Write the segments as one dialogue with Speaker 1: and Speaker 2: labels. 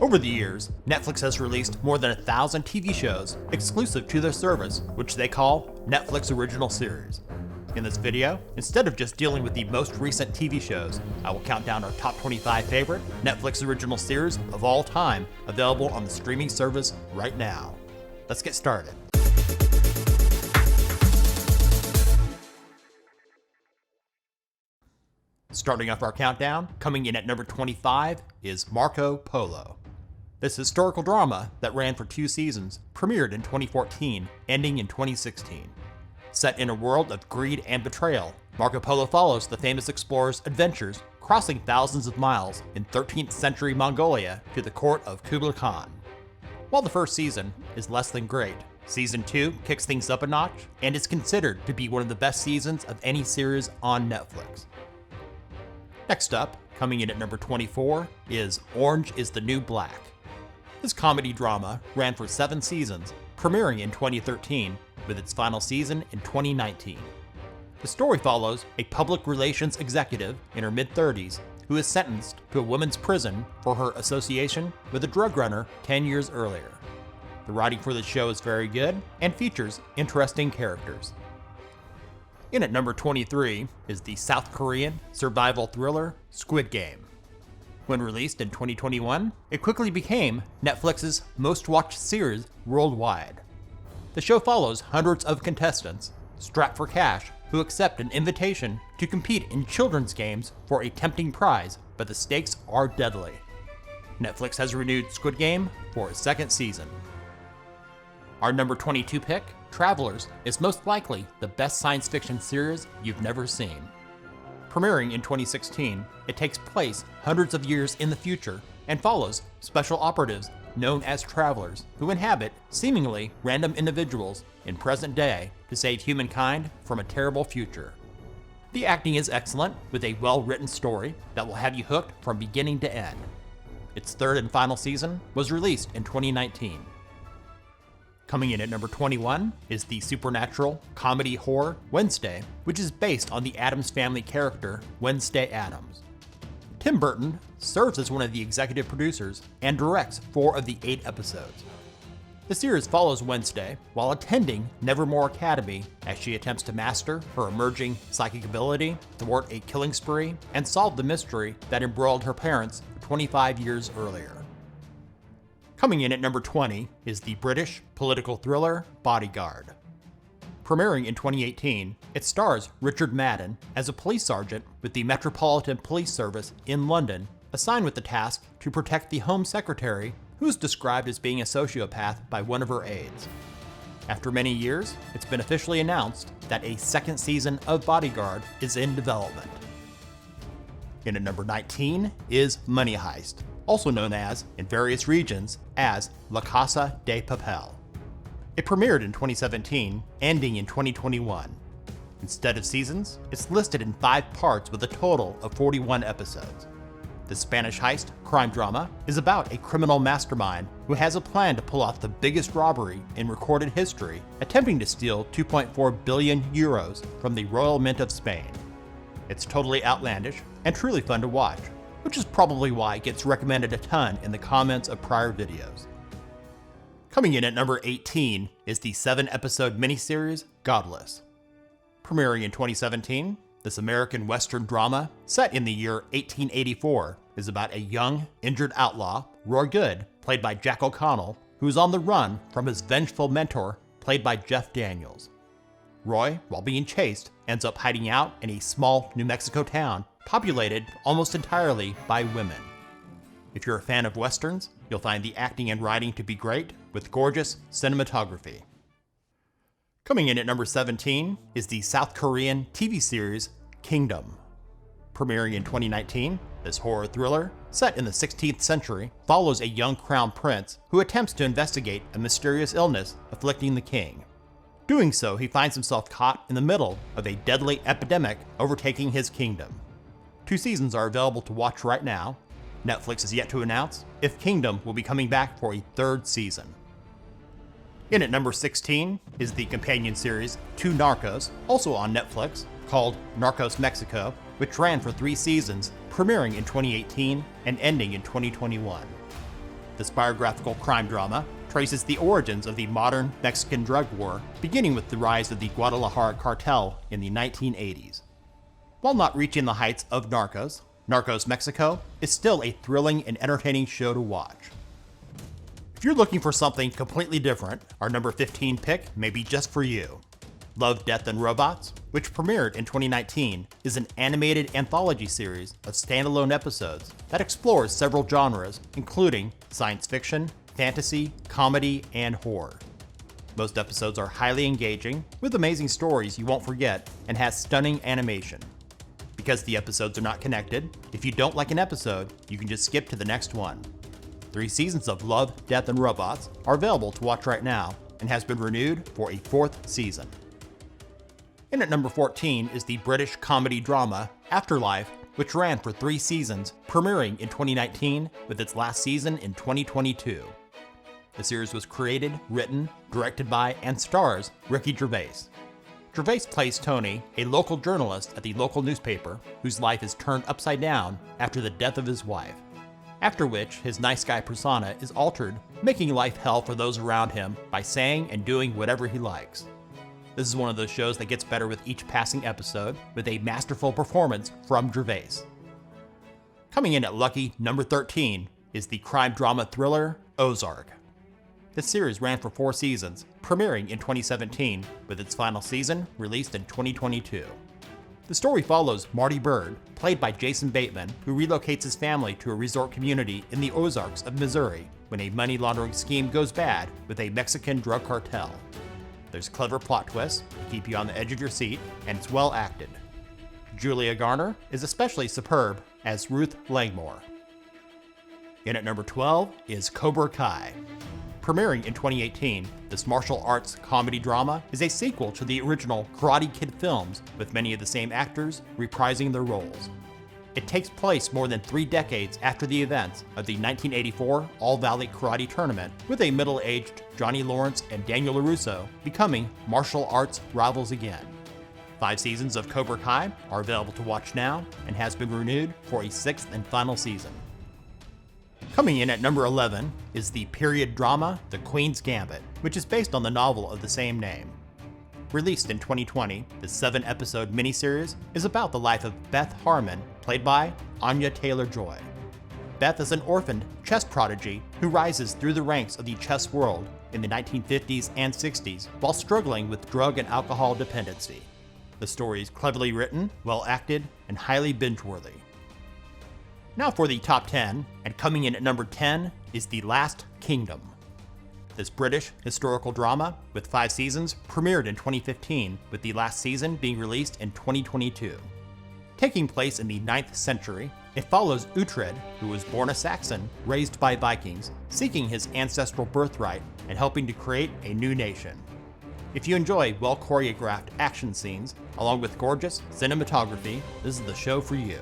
Speaker 1: Over the years, Netflix has released more than 1,000 TV shows exclusive to their service, which they call Netflix Original Series. In this video, instead of just dealing with the most recent TV shows, I will count down our top 25 favorite Netflix Original Series of all time available on the streaming service right now. Let's get started. Starting off our countdown, coming in at number 25 is Marco Polo. This historical drama that ran for 2 seasons premiered in 2014, ending in 2016. Set in a world of greed and betrayal, Marco Polo follows the famous explorer's adventures, crossing thousands of miles in 13th century Mongolia to the court of Kublai Khan. While the first season is less than great, Season 2 kicks things up a notch and is considered to be one of the best seasons of any series on Netflix. Next up, coming in at number 24, is Orange is the New Black. This comedy drama ran for 7 seasons, premiering in 2013, with its final season in 2019. The story follows a public relations executive in her mid-30s who is sentenced to a women's prison for her association with a drug runner 10 years earlier. The writing for the show is very good and features interesting characters. In at number 23 is the South Korean survival thriller Squid Game. When released in 2021, it quickly became Netflix's most-watched series worldwide. The show follows hundreds of contestants, strapped for cash, who accept an invitation to compete in children's games for a tempting prize, but the stakes are deadly. Netflix has renewed Squid Game for a 2nd season. Our number 22 pick, Travelers, is most likely the best science fiction series you've never seen. Premiering in 2016, it takes place hundreds of years in the future and follows special operatives known as Travelers who inhabit seemingly random individuals in present day to save humankind from a terrible future. The acting is excellent with a well-written story that will have you hooked from beginning to end. Its 3rd and final season was released in 2019. Coming in at number 21 is the supernatural comedy horror Wednesday, which is based on the Addams Family character Wednesday Addams. Tim Burton serves as one of the executive producers and directs 4 of the 8 episodes. The series follows Wednesday while attending Nevermore Academy as she attempts to master her emerging psychic ability, thwart a killing spree, and solve the mystery that embroiled her parents 25 years earlier. Coming in at number 20 is the British political thriller Bodyguard. Premiering in 2018, it stars Richard Madden as a police sergeant with the Metropolitan Police Service in London, assigned with the task to protect the Home Secretary, who is described as being a sociopath by one of her aides. After many years, it's been officially announced that a 2nd season of Bodyguard is in development. In at number 19 is Money Heist, also known as, in various regions, as La Casa de Papel. It premiered in 2017, ending in 2021. Instead of seasons, it's listed in 5 parts with a total of 41 episodes. The Spanish heist crime drama is about a criminal mastermind who has a plan to pull off the biggest robbery in recorded history, attempting to steal 2.4 billion euros from the Royal Mint of Spain. It's totally outlandish and truly fun to watch, which is probably why it gets recommended a ton in the comments of prior videos. Coming in at number 18 is the 7-episode miniseries Godless. Premiering in 2017, this American Western drama, set in the year 1884, is about a young, injured outlaw, Roy Good, played by Jack O'Connell, who is on the run from his vengeful mentor, played by Jeff Daniels. Roy, while being chased, ends up hiding out in a small New Mexico town populated almost entirely by women. If you're a fan of Westerns, you'll find the acting and writing to be great, with gorgeous cinematography. Coming in at number 17 is the South Korean TV series Kingdom. Premiering in 2019, this horror thriller, set in the 16th century, follows a young crown prince who attempts to investigate a mysterious illness afflicting the king. Doing so, he finds himself caught in the middle of a deadly epidemic overtaking his kingdom. 2 seasons are available to watch right now. Netflix has yet to announce if Kingdom will be coming back for a 3rd season. In at number 16 is the companion series to Narcos, also on Netflix, called Narcos Mexico, which ran for 3 seasons, premiering in 2018 and ending in 2021. This biographical crime drama traces the origins of the modern Mexican drug war, beginning with the rise of the Guadalajara cartel in the 1980s. While not reaching the heights of Narcos, Narcos Mexico is still a thrilling and entertaining show to watch. If you're looking for something completely different, our number 15 pick may be just for you. Love, Death, and Robots, which premiered in 2019, is an animated anthology series of standalone episodes that explores several genres, including science fiction, fantasy, comedy, and horror. Most episodes are highly engaging, with amazing stories you won't forget, and has stunning animation. Because the episodes are not connected, if you don't like an episode, you can just skip to the next one. 3 seasons of Love, Death, and Robots are available to watch right now, and has been renewed for a 4th season. In at number 14 is the British comedy drama Afterlife, which ran for 3 seasons, premiering in 2019 with its last season in 2022. The series was created, written, directed by, and stars Ricky Gervais. Gervais plays Tony, a local journalist at the local newspaper whose life is turned upside down after the death of his wife, after which his nice guy persona is altered, making life hell for those around him by saying and doing whatever he likes. This is one of those shows that gets better with each passing episode, with a masterful performance from Gervais. Coming in at lucky number 13 is the crime drama thriller Ozark. This series ran for 4 seasons, premiering in 2017, with its final season released in 2022. The story follows Marty Bird, played by Jason Bateman, who relocates his family to a resort community in the Ozarks of Missouri when a money laundering scheme goes bad with a Mexican drug cartel. There's clever plot twists to keep you on the edge of your seat, and it's well acted. Julia Garner is especially superb as Ruth Langmore. In at number 12 is Cobra Kai. Premiering in 2018, this martial arts comedy drama is a sequel to the original Karate Kid films, with many of the same actors reprising their roles. It takes place more than 3 decades after the events of the 1984 All-Valley Karate Tournament, with a middle-aged Johnny Lawrence and Daniel LaRusso becoming martial arts rivals again. 5 seasons of Cobra Kai are available to watch now, and has been renewed for a 6th and final season. Coming in at number 11 is the period drama The Queen's Gambit, which is based on the novel of the same name. Released in 2020, this 7-episode miniseries is about the life of Beth Harmon, played by Anya Taylor-Joy. Beth is an orphaned chess prodigy who rises through the ranks of the chess world in the 1950s and 60s while struggling with drug and alcohol dependency. The story is cleverly written, well acted, and highly binge-worthy. Now for the top 10, and coming in at number 10 is The Last Kingdom. This British historical drama, with 5 seasons, premiered in 2015, with the last season being released in 2022. Taking place in the 9th century, it follows Uhtred, who was born a Saxon, raised by Vikings, seeking his ancestral birthright and helping to create a new nation. If you enjoy well-choreographed action scenes, along with gorgeous cinematography, this is the show for you.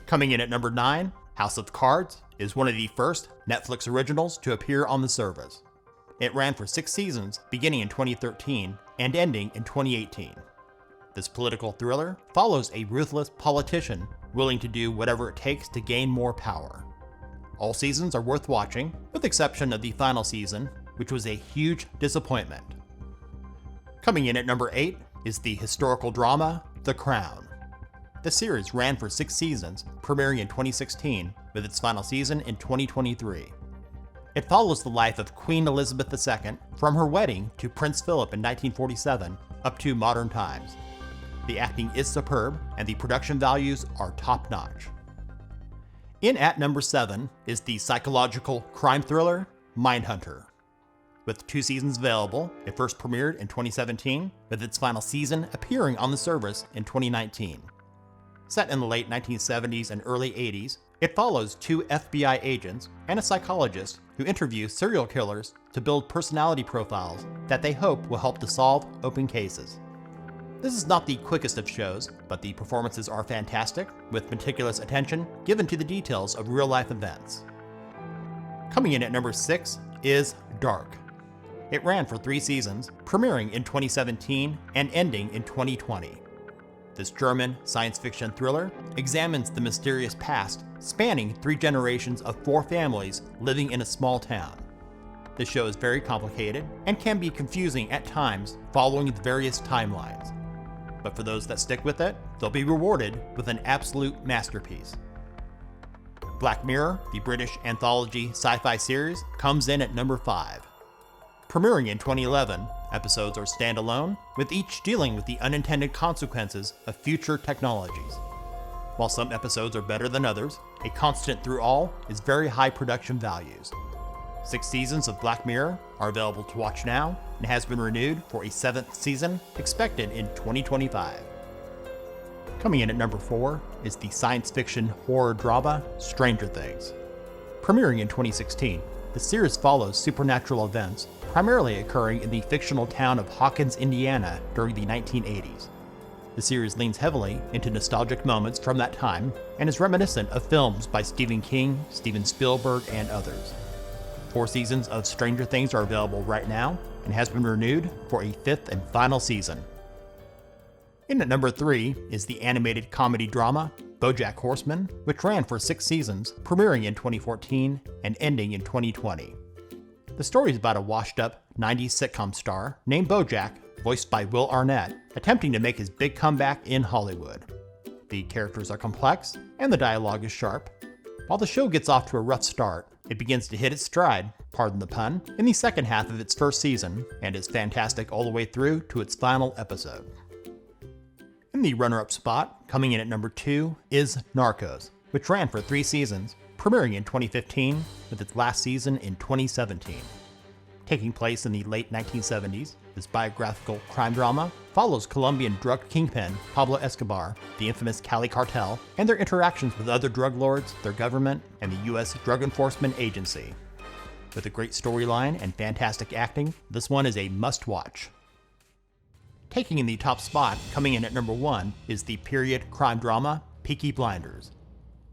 Speaker 1: Coming in at number 9, House of Cards is one of the first Netflix originals to appear on the service. It ran for 6 seasons, beginning in 2013 and ending in 2018. This political thriller follows a ruthless politician willing to do whatever it takes to gain more power. All seasons are worth watching, with the exception of the final season, which was a huge disappointment. Coming in at number 8 is the historical drama The Crown. The series ran for 6 seasons, premiering in 2016, with its final season in 2023. It follows the life of Queen Elizabeth II from her wedding to Prince Philip in 1947 up to modern times. The acting is superb, and the production values are top-notch. In at number 7 is the psychological crime thriller Mindhunter. With 2 seasons available, it first premiered in 2017, with its final season appearing on the service in 2019. Set in the late 1970s and early 80s, it follows 2 FBI agents and a psychologist who interview serial killers to build personality profiles that they hope will help to solve open cases. This is not the quickest of shows, but the performances are fantastic, with meticulous attention given to the details of real-life events. Coming in at number 6 is Dark. It ran for 3 seasons, premiering in 2017 and ending in 2020. This German science fiction thriller examines the mysterious past spanning 3 generations of 4 families living in a small town. The show is very complicated and can be confusing at times following the various timelines. But for those that stick with it, they'll be rewarded with an absolute masterpiece. Black Mirror, the British anthology sci-fi series, comes in at number 5. Premiering in 2011, episodes are standalone, with each dealing with the unintended consequences of future technologies. While some episodes are better than others, a constant through all is very high production values. 6 seasons of Black Mirror are available to watch now and has been renewed for a 7th season expected in 2025. Coming in at number 4 is the science fiction horror drama Stranger Things. Premiering in 2016, the series follows supernatural events primarily occurring in the fictional town of Hawkins, Indiana during the 1980s. The series leans heavily into nostalgic moments from that time and is reminiscent of films by Stephen King, Steven Spielberg, and others. 4 seasons of Stranger Things are available right now and has been renewed for a 5th and final season. In at number 3 is the animated comedy drama BoJack Horseman, which ran for 6 seasons, premiering in 2014 and ending in 2020. The story is about a washed-up 90s sitcom star named BoJack, voiced by Will Arnett, attempting to make his big comeback in Hollywood. The characters are complex and the dialogue is sharp. While the show gets off to a rough start, it begins to hit its stride, pardon the pun, in the second half of its first season and is fantastic all the way through to its final episode. In the runner-up spot, coming in at number 2, is Narcos, which ran for 3 seasons, premiering in 2015 with its last season in 2017. Taking place in the late 1970s, this biographical crime drama follows Colombian drug kingpin Pablo Escobar, the infamous Cali cartel, and their interactions with other drug lords, their government, and the U.S. Drug Enforcement Agency. With a great storyline and fantastic acting, this one is a must-watch. Taking in the top spot, coming in at number 1, is the period crime drama Peaky Blinders.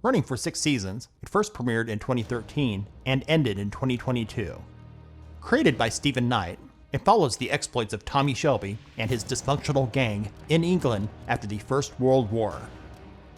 Speaker 1: Running for 6 seasons, it first premiered in 2013 and ended in 2022. Created by Stephen Knight, it follows the exploits of Tommy Shelby and his dysfunctional gang in England after the First World War.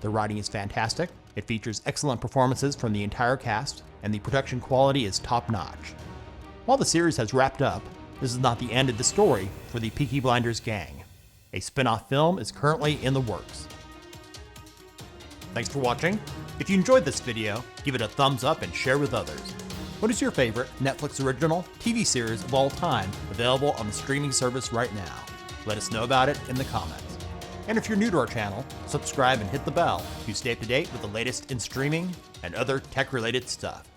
Speaker 1: The writing is fantastic, it features excellent performances from the entire cast, and the production quality is top-notch. While the series has wrapped up, this is not the end of the story for the Peaky Blinders gang. A spin-off film is currently in the works. Thanks for watching. If you enjoyed this video, give it a thumbs up and share with others. What is your favorite Netflix original TV series of all time available on the streaming service right now? Let us know about it in the comments. And if you're new to our channel, subscribe and hit the bell to stay up to date with the latest in streaming and other tech-related stuff.